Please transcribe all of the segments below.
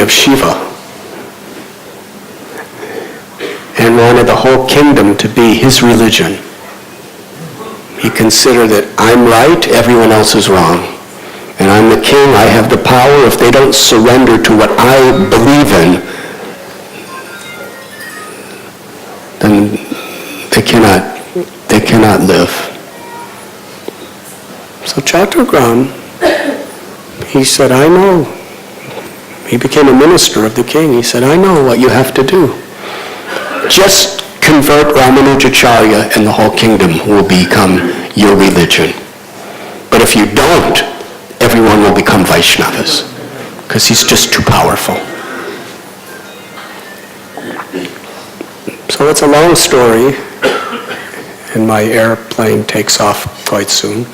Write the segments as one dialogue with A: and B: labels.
A: of Shiva and wanted the whole kingdom to be his religion. He considered that I'm right, everyone else is wrong. And I'm the king, I have the power. If they don't surrender to what I believe in, then they cannot live. So Chattogram, he said, I know. He became a minister of the king. He said, I know what you have to do. Just convert Ramanujacharya and the whole kingdom will become your religion. But if you don't, everyone will become Vaishnavas, because he's just too powerful. So it's a long story, and my airplane takes off quite soon.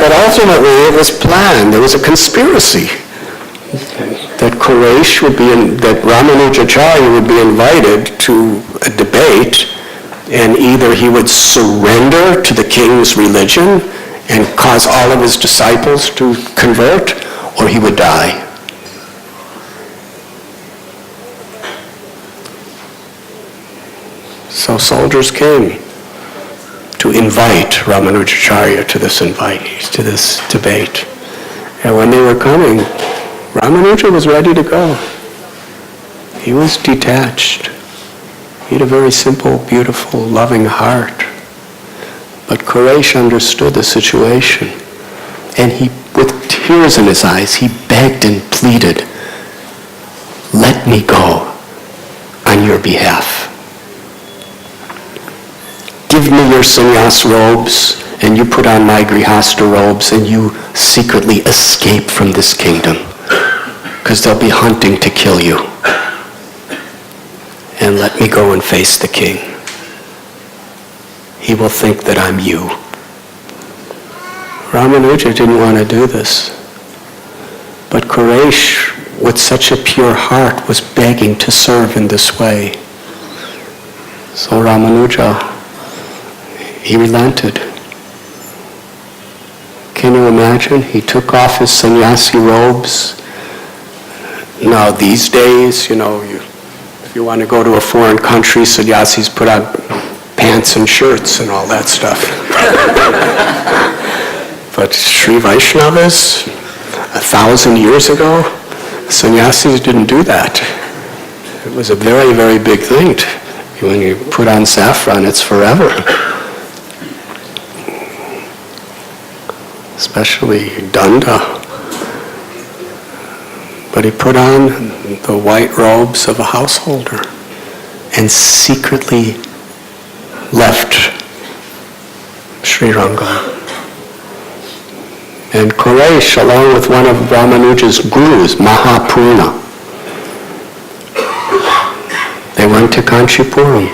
A: But ultimately, it was planned. There was a conspiracy that that Ramanujacharya would be invited to a debate, and either he would surrender to the king's religion and cause all of his disciples to convert, or he would die. So soldiers came to invite Ramanujacharya to this debate. And when they were coming, Ramanuja was ready to go. He was detached. He had a very simple, beautiful, loving heart. But Quraysh understood the situation. And he, with tears in his eyes, he begged and pleaded, let me go on your behalf. Give me your sannyas robes, and you put on my grihasta robes, and you secretly escape from this kingdom, because they'll be hunting to kill you. And let me go and face the king. He will think that I'm you. Ramanuja didn't want to do this. But Quraysh, with such a pure heart, was begging to serve in this way. So Ramanuja, he relented. Can you imagine? He took off his sannyasi robes. Now these days, if you want to go to a foreign country, sannyasis put on pants and shirts and all that stuff. But Sri Vaishnavas, 1,000 years ago, sannyasis didn't do that. It was a very, very big thing. When you put on saffron, it's forever. Especially danda. But he put on the white robes of a householder and secretly left Sri Rangam. And Quraysh, along with one of Ramanuja's gurus, Mahapurna, they went to Kanchipuram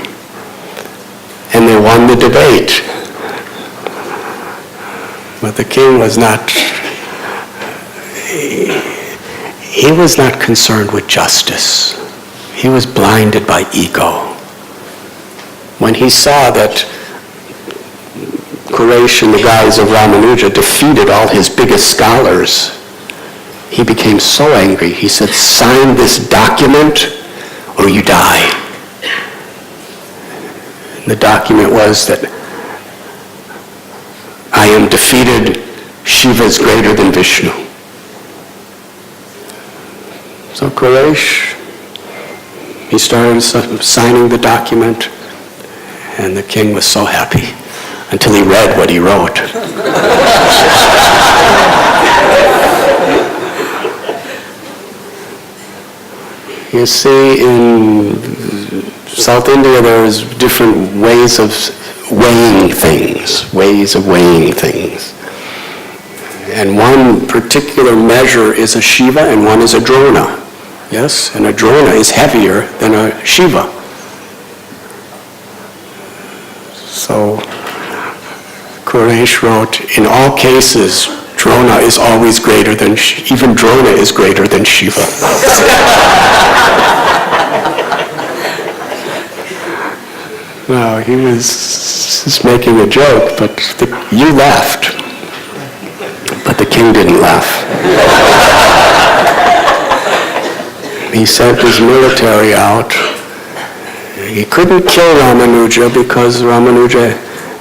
A: and they won the debate. But the king was not, he was not concerned with justice. He was blinded by ego. When he saw that Quraysh and the guys of Ramanuja defeated all his biggest scholars, he became so angry. He said, sign this document or you die. And the document was that I am defeated, Shiva is greater than Vishnu. So Quraysh, he started signing the document, and the king was so happy until he read what he wrote. You see, in South India, there's different ways of weighing things. And one particular measure is a Shiva and one is a Drona. Yes? And a Drona is heavier than a Shiva. So Quraysh wrote, in all cases, Drona is always greater than, even Drona is greater than Shiva. No, he was just making a joke, but you laughed. But the king didn't laugh. he sent his military out. He couldn't kill Ramanuja because Ramanuja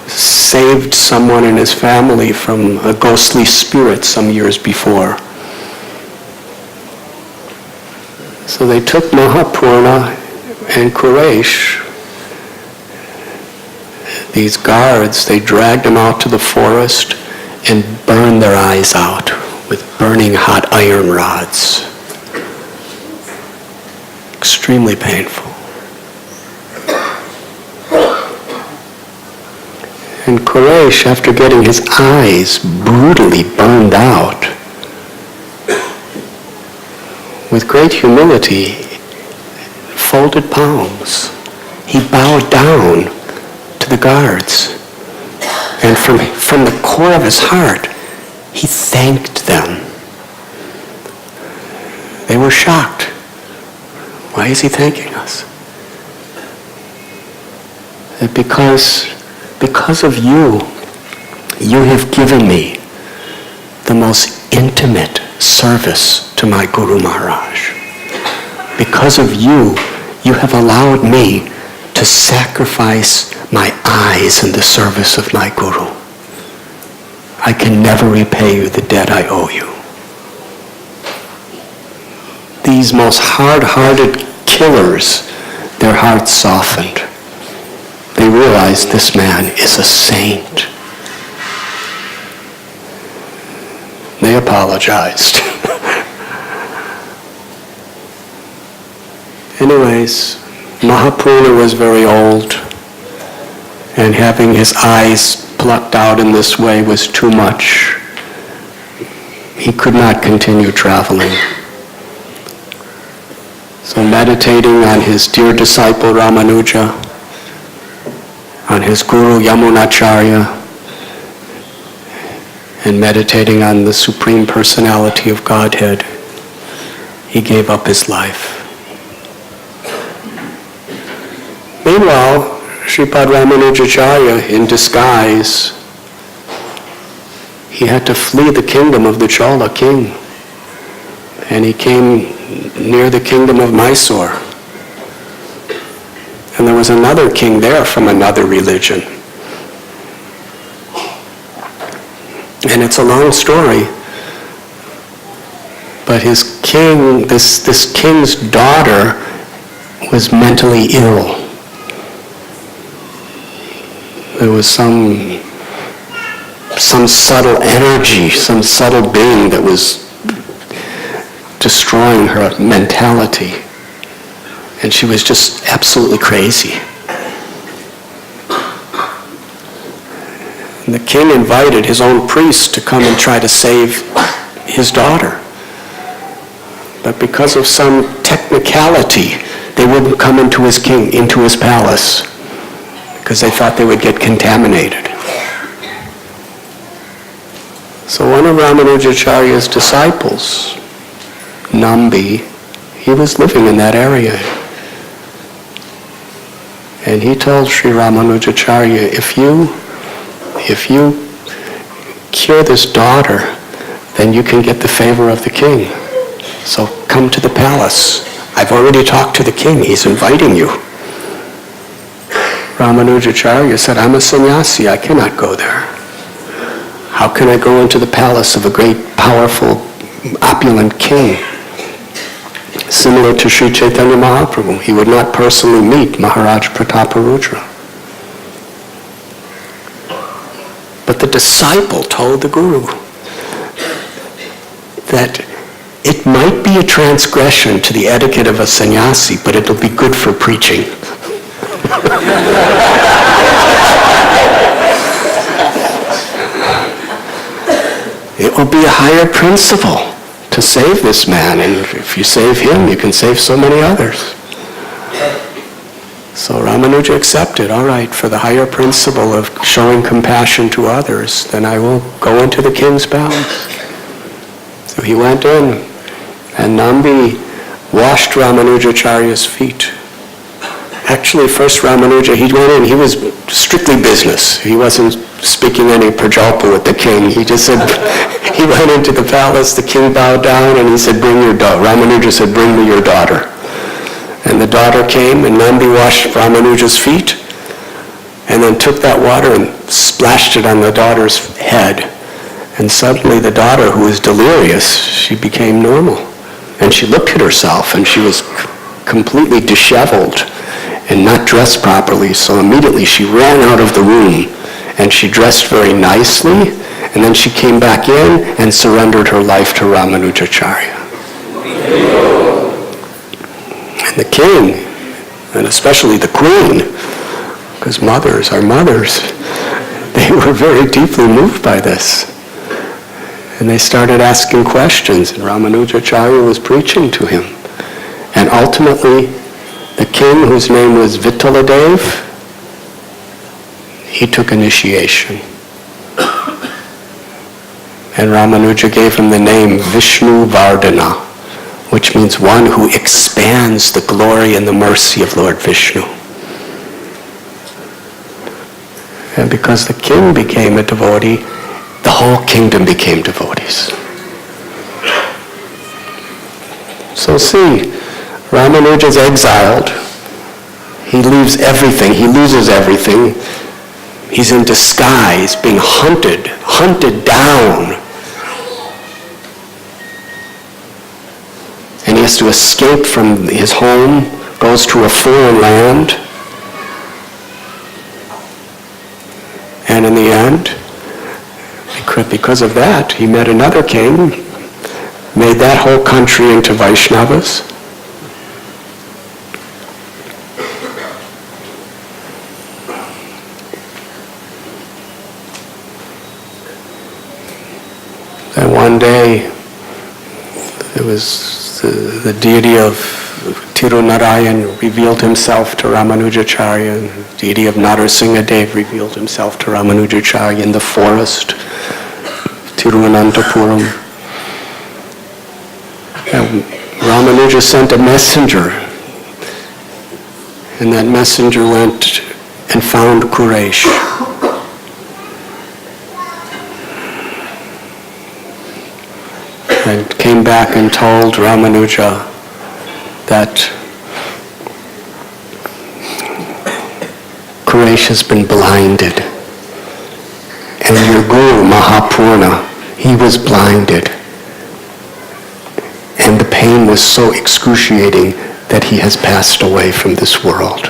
A: saved someone in his family from a ghostly spirit some years before. So they took Mahapurna and Quraysh, these guards, they dragged them out to the forest and burned their eyes out with burning hot iron rods. Extremely painful. And Quraysh, after getting his eyes brutally burned out, with great humility, folded palms, he bowed down to the guards. And from the core of his heart, he thanked them. They were shocked. Why is he thanking us? Because of you, you have given me the most intimate service to my Guru Maharaj. Because of you, you have allowed me to sacrifice my eyes in the service of my Guru. I can never repay you the debt I owe you. These most hard-hearted killers, their hearts softened. They realized this man is a saint. They apologized. Anyways, Mahapurna was very old, and having his eyes plucked out in this way was too much. He could not continue traveling. So meditating on his dear disciple Ramanuja, on his Guru Yamunacharya, and meditating on the Supreme Personality of Godhead, he gave up his life. Meanwhile, Sripad Ramanujacharya, in disguise, he had to flee the kingdom of the Chola king. And he came near the kingdom of Mysore. And there was another king there from another religion. And it's a long story. But his king, this king's daughter was mentally ill. There was some subtle energy, some subtle being that was destroying her mentality. And she was just absolutely crazy. And the king invited his own priest to come and try to save his daughter. But because of some technicality, they wouldn't come into his palace, because they thought they would get contaminated. So one of Ramanujacharya's disciples, Nambi, he was living in that area. And he told Sri Ramanujacharya, if you cure this daughter, then you can get the favor of the king. So come to the palace. I've already talked to the king. He's inviting you. Ramanujacharya said, I'm a sannyasi. I cannot go there. How can I go into the palace of a great, powerful, opulent king? Similar to Sri Chaitanya Mahaprabhu, he would not personally meet Maharaj Prataparudra. But the disciple told the Guru that it might be a transgression to the etiquette of a sannyasi, but it'll be good for preaching. It will be a higher principle to save this man, and if you save him, you can save so many others. So Ramanuja accepted, all right, for the higher principle of showing compassion to others, then I will go into the king's palace. So he went in, and Nambi washed Ramanujacharya's feet. Actually, first Ramanuja, he went in, he was strictly business. He wasn't speaking any prajalpa with the king. He just said, he went into the palace, the king bowed down, and he said, bring your daughter. Ramanuja said, bring me your daughter. And the daughter came, and Nandi washed Ramanuja's feet, and then took that water and splashed it on the daughter's head. And suddenly the daughter, who was delirious, she became normal. And she looked at herself, and she was completely disheveled and not dressed properly. So immediately she ran out of the room, and she dressed very nicely, and then she came back in and surrendered her life to Ramanujacharya. And the king, and especially the queen, because mothers are mothers, they were very deeply moved by this. And they started asking questions, and Ramanujacharya was preaching to him. And ultimately, the king, whose name was Vittaladev, he took initiation. And Ramanuja gave him the name Vishnu Vardhana, which means one who expands the glory and the mercy of Lord Vishnu. And because the king became a devotee, the whole kingdom became devotees. So see, Ramanuja's exiled. He leaves everything. He loses everything. He's in disguise, being hunted down. And he has to escape from his home, goes to a foreign land. And in the end, because of that, he met another king, made that whole country into Vaishnavas. And one day, it was the deity of Tirunarayan revealed himself to Ramanujacharya, and the deity of Narasimhadev revealed himself to Ramanujacharya in the forest, Tiruvananthapuram. And Ramanuja sent a messenger, and that messenger went and found Quraysh. And came back and told Ramanuja that Quraysh has been blinded. And your guru, Mahapurna, he was blinded. And the pain was so excruciating that he has passed away from this world.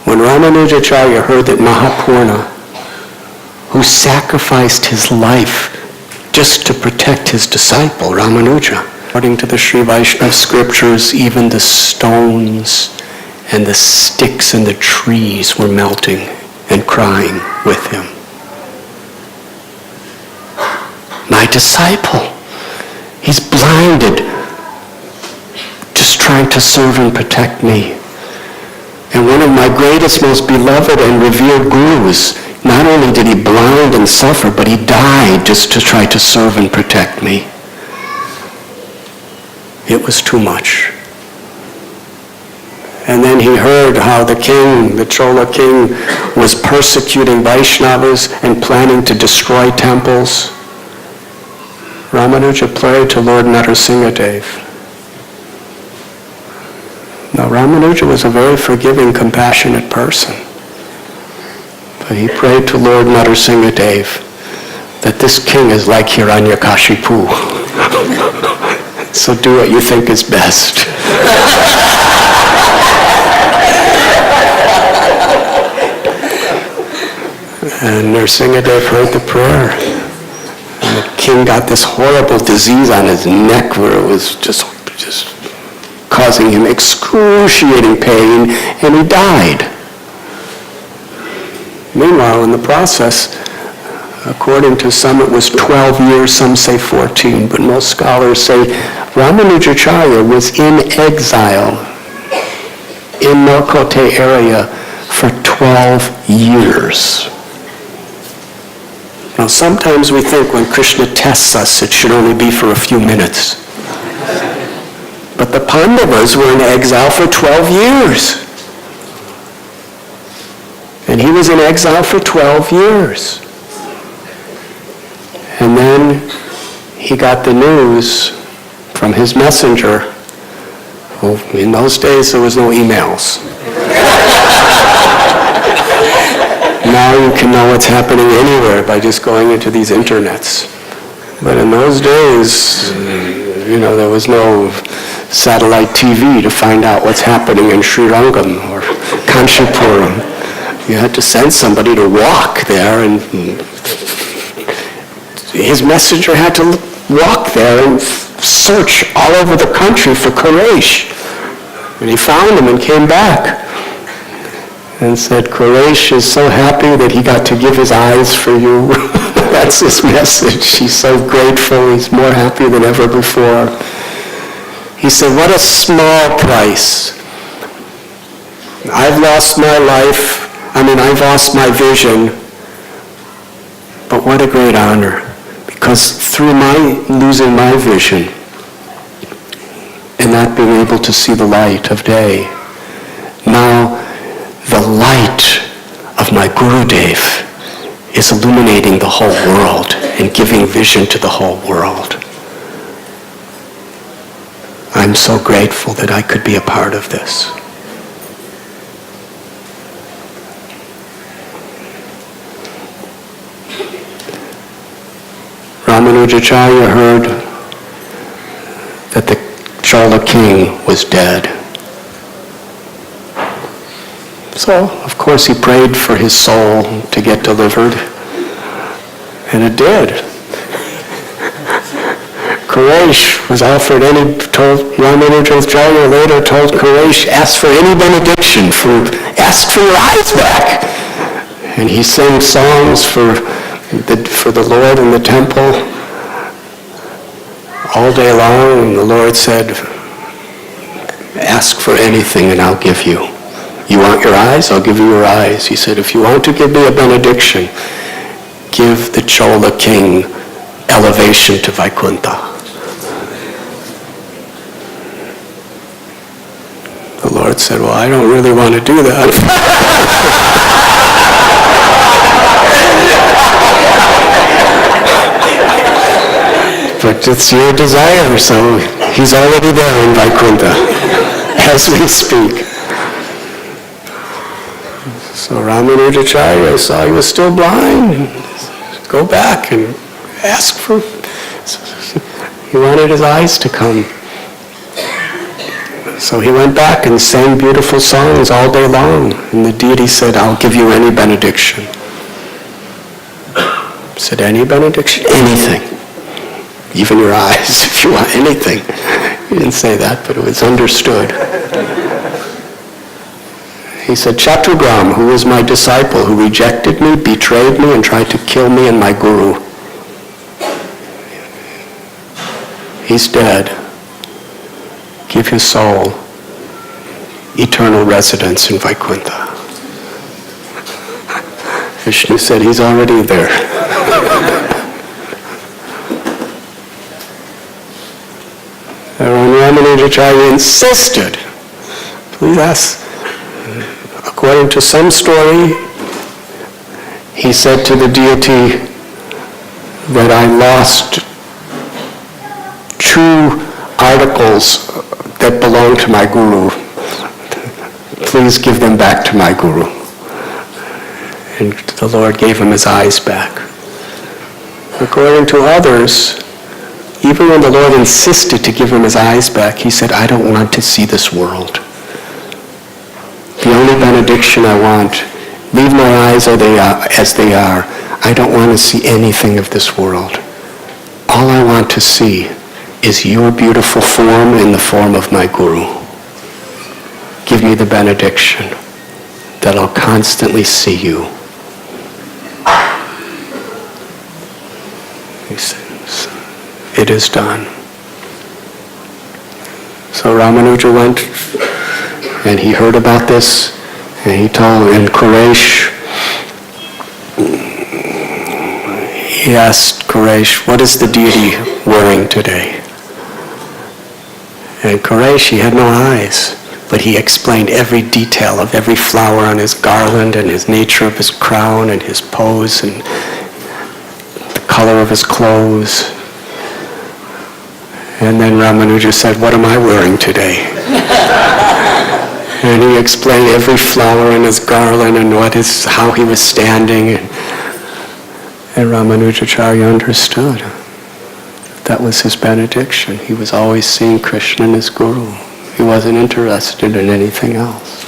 A: When Ramanujacharya heard that Mahapurna, who sacrificed his life just to protect his disciple, Ramanuja, according to the Sri Vaishnava scriptures, even the stones and the sticks and the trees were melting and crying with him. My disciple, he's blinded, just trying to serve and protect me. And one of my greatest, most beloved and revered gurus, not only did he blind and suffer, but he died just to try to serve and protect me. It was too much. And then he heard how the king, the Chola king, was persecuting Vaishnavas and planning to destroy temples. Ramanuja prayed to Lord Narasimhadev. Now Ramanuja was a very forgiving, compassionate person. But he prayed to Lord Narasimhadev that this king is like Hiranyakashipu. So do what you think is best. And Narasimhadev heard the prayer. And the king got this horrible disease on his neck where it was just causing him excruciating pain, and he died. Meanwhile, in the process, according to some it was 12 years, some say 14, but most scholars say Ramanujacharya was in exile in Norkote area for 12 years. Now sometimes we think when Krishna tests us it should only be for a few minutes. But the Pandavas were in exile for 12 years. And he was in exile for 12 years. And then he got the news from his messenger. Well, in those days, there was no emails. Now you can know what's happening anywhere by just going into these internets. But in those days, there was no satellite TV to find out what's happening in Sri Rangam or Kanchipuram. You had to send somebody to walk there, and his messenger had to walk there and search all over the country for Quraysh. And he found him and came back and said, Quraysh is so happy that he got to give his eyes for you. That's his message. He's so grateful. He's more happy than ever before. He said, what a small price. I've lost my life. I've lost my vision. But what a great honor. Because through my losing my vision and not being able to see the light of day, now the light of my Gurudev is illuminating the whole world and giving vision to the whole world. I'm so grateful that I could be a part of this. Ramanujacharya heard that the Chola king was dead. So, of course, he prayed for his soul to get delivered, and it did. Quraysh was offered Ramanujacharya later told Quraysh, ask for any benediction, ask for your eyes back. And he sang songs for the Lord in the temple all day long, and the Lord said, ask for anything and I'll give you. You want your eyes? I'll give you your eyes. He said, if you want to give me a benediction, give the Chola king elevation to Vaikuntha. The Lord said, well, I don't really want to do that. But it's your desire, so he's already there in Vaikuntha as we speak. So Ramanujacharya saw he was still blind. Go back and ask for... He wanted his eyes to come. So he went back and sang beautiful songs all day long. And the deity said, I'll give you any benediction. He said, any benediction? Anything. Even your eyes, if you want anything. He didn't say that, but it was understood. He said, Chatrugram, who was my disciple, who rejected me, betrayed me, and tried to kill me and my guru. He's dead. Give his soul eternal residence in Vaikuntha. Vishnu said, he's already there. Ramanujacharya insisted. Please ask. According to some story, he said to the deity that I lost 2 articles that belong to my guru. Please give them back to my guru. And the Lord gave him his eyes back. According to others, even when the Lord insisted to give him his eyes back, he said, I don't want to see this world. The only benediction I want, leave my eyes as they are. I don't want to see anything of this world. All I want to see is your beautiful form in the form of my guru. Give me the benediction that I'll constantly see you. He says, it is done. So Ramanuja went and he heard about this and he told, in Quraysh, he asked Quraysh, what is the deity wearing today? And Quraysh, he had no eyes. but he explained every detail of every flower on his garland and his nature of his crown and his pose and the color of his clothes. And then Ramanuja said, "What am I wearing today?" And he explained every flower in his garland and how he was standing. And Ramanujacharya understood. That was his benediction. He was always seeing Krishna and his Guru. He wasn't interested in anything else.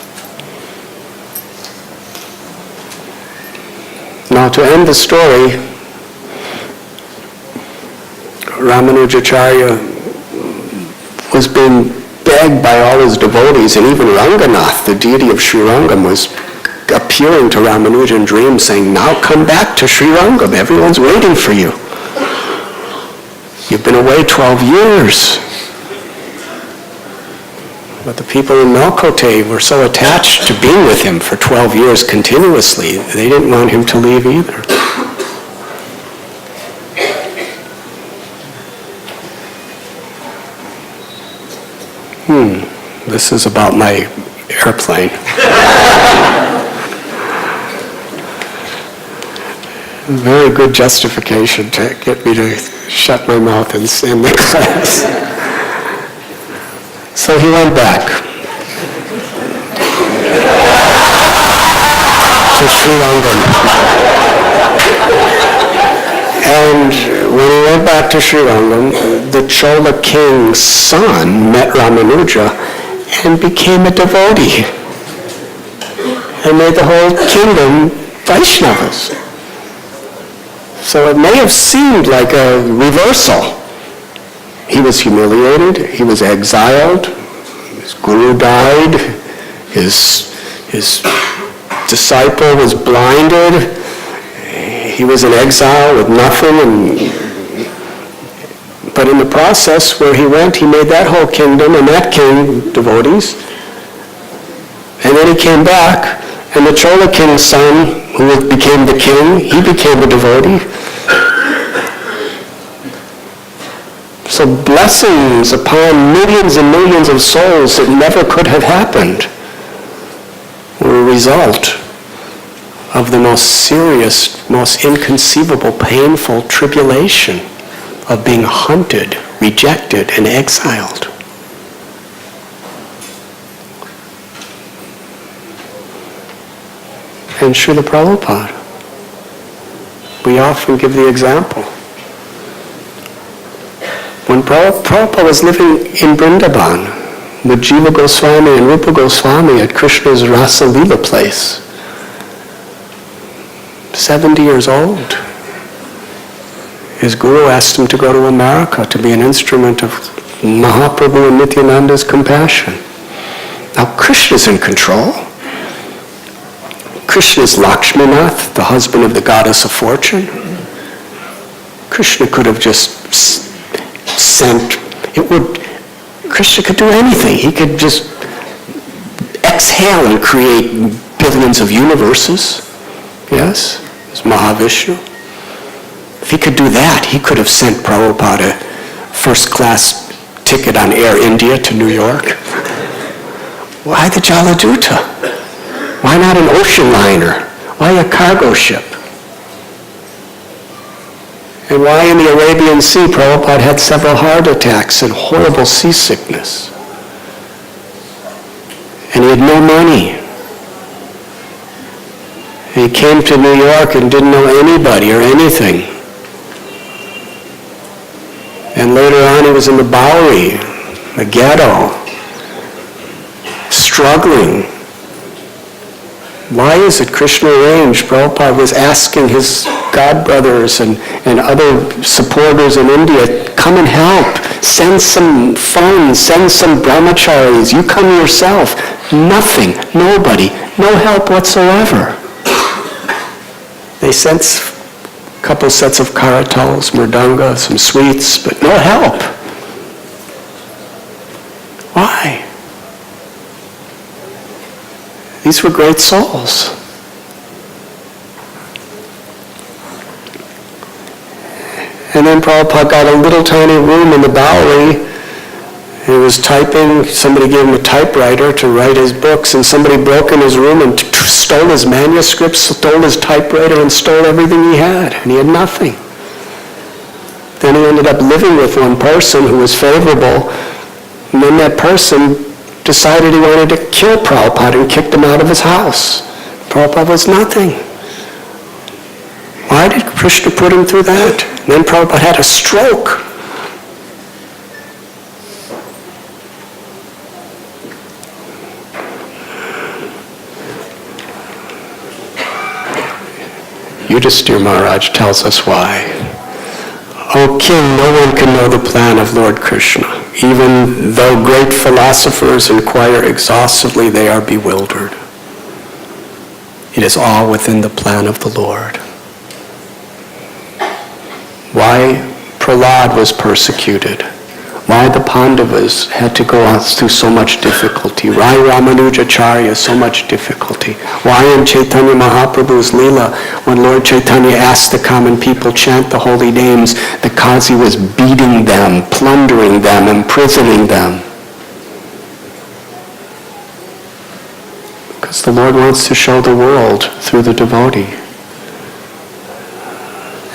A: Now, to end the story, Ramanujacharya was being begged by all his devotees, and even Ranganath, the deity of Sri Rangam, was appearing to Ramanuja in dreams saying, "Now come back to Sri Rangam. Everyone's waiting for you. You've been away 12 years. But the people in Melkote were so attached to being with him for 12 years continuously, they didn't want him to leave either. This is about my airplane. Very good justification to get me to shut my mouth and end the class. So he went back to Sri Rangam. And when he went back to Sri Rangam, the Chola king's son met Ramanuja and became a devotee and made the whole kingdom Vaishnavas. So it may have seemed like a reversal. He was humiliated, he was exiled, his guru died, his disciple was blinded, he was in exile with nothing, but in the process where he went, he made that whole kingdom and that king devotees. And then he came back, and the Chola king's son, who became the king, he became a devotee. So blessings upon millions and millions of souls that never could have happened were a result of the most serious, most inconceivable, painful tribulation of being hunted, rejected, and exiled. And Srila Prabhupada, we often give the example. When Prabhupada was living in Vrindavan with Jiva Goswami and Rupa Goswami at Krishna's Rasa Leela place, 70 years old, his guru asked him to go to America to be an instrument of Mahaprabhu and Nityananda's compassion. Now Krishna's in control. Krishna is Lakshmanath, the husband of the goddess of fortune. Krishna could have just Krishna could do anything. He could just exhale and create billions of universes. Yes, it's Mahavishnu. If he could do that, he could have sent Prabhupada a first-class ticket on Air India to New York. Why the Jaladuta? Why not an ocean liner? Why a cargo ship? And why in the Arabian Sea Prabhupada had several heart attacks and horrible seasickness? And he had no money. And he came to New York and didn't know anybody or anything. And later on he was in the Bowery, the ghetto, struggling. Why is it Krishna arranged? Prabhupada was asking his godbrothers and other supporters in India, come and help. Send some funds, send some brahmacharis. You come yourself. Nothing, nobody, no help whatsoever. They sent a couple sets of karatals, mridanga, some sweets, but no help. Why? These were great souls. And then Prabhupada got a little tiny room in the Bowery, He was typing, somebody gave him a typewriter to write his books, and somebody broke in his room and stole his manuscripts, stole his typewriter, and stole everything he had, and he had nothing. Then he ended up living with one person who was favorable, and then that person decided he wanted to kill Prabhupada and kicked him out of his house. Prabhupada was nothing. Why did Krishna put him through that? And then Prabhupada had a stroke. Yudhisthira Maharaj tells us why. O king, no one can know the plan of Lord Krishna. Even though great philosophers inquire exhaustively, they are bewildered. It is all within the plan of the Lord. Why Prahlad was persecuted, why the Pandavas had to go through so much difficulty, why Ramanujacharya so much difficulty, why in Chaitanya Mahaprabhu's Leela, when Lord Chaitanya asked the common people chant the holy names, the Qazi was beating them, plundering them, imprisoning them. Because the Lord wants to show the world through the devotee.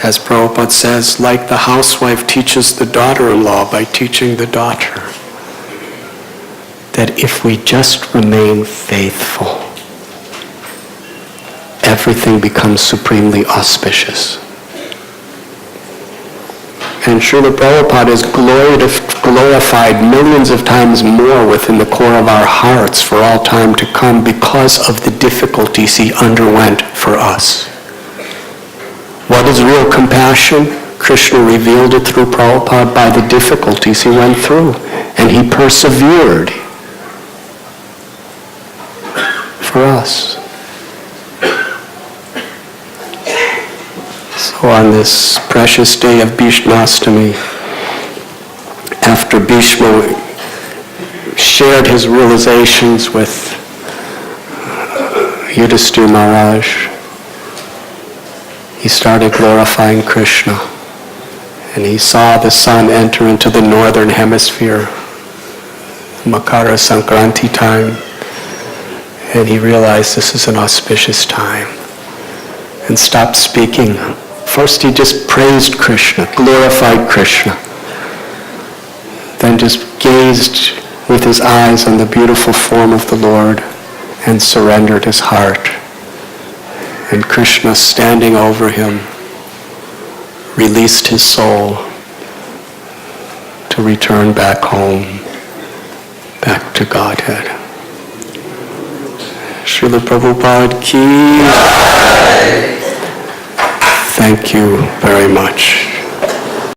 A: As Prabhupada says, like the housewife teaches the daughter-in-law by teaching the daughter, that if we just remain faithful, everything becomes supremely auspicious. And Srila Prabhupada is glorified millions of times more within the core of our hearts for all time to come because of the difficulties he underwent for us. What is real compassion? Krishna revealed it through Prabhupada by the difficulties he went through. And he persevered for us. So on this precious day of Bhishmashtami, after Bhishma shared his realizations with Yudhisthira Maharaj, he started glorifying Krishna. And he saw the sun enter into the northern hemisphere, Makara Sankranti time. And he realized this is an auspicious time. And stopped speaking. First he just praised Krishna, glorified Krishna. Then just gazed with his eyes on the beautiful form of the Lord and surrendered his heart. And Krishna, standing over him, released his soul to return back home, back to Godhead. Srila Prabhupada ki. Thank you very much.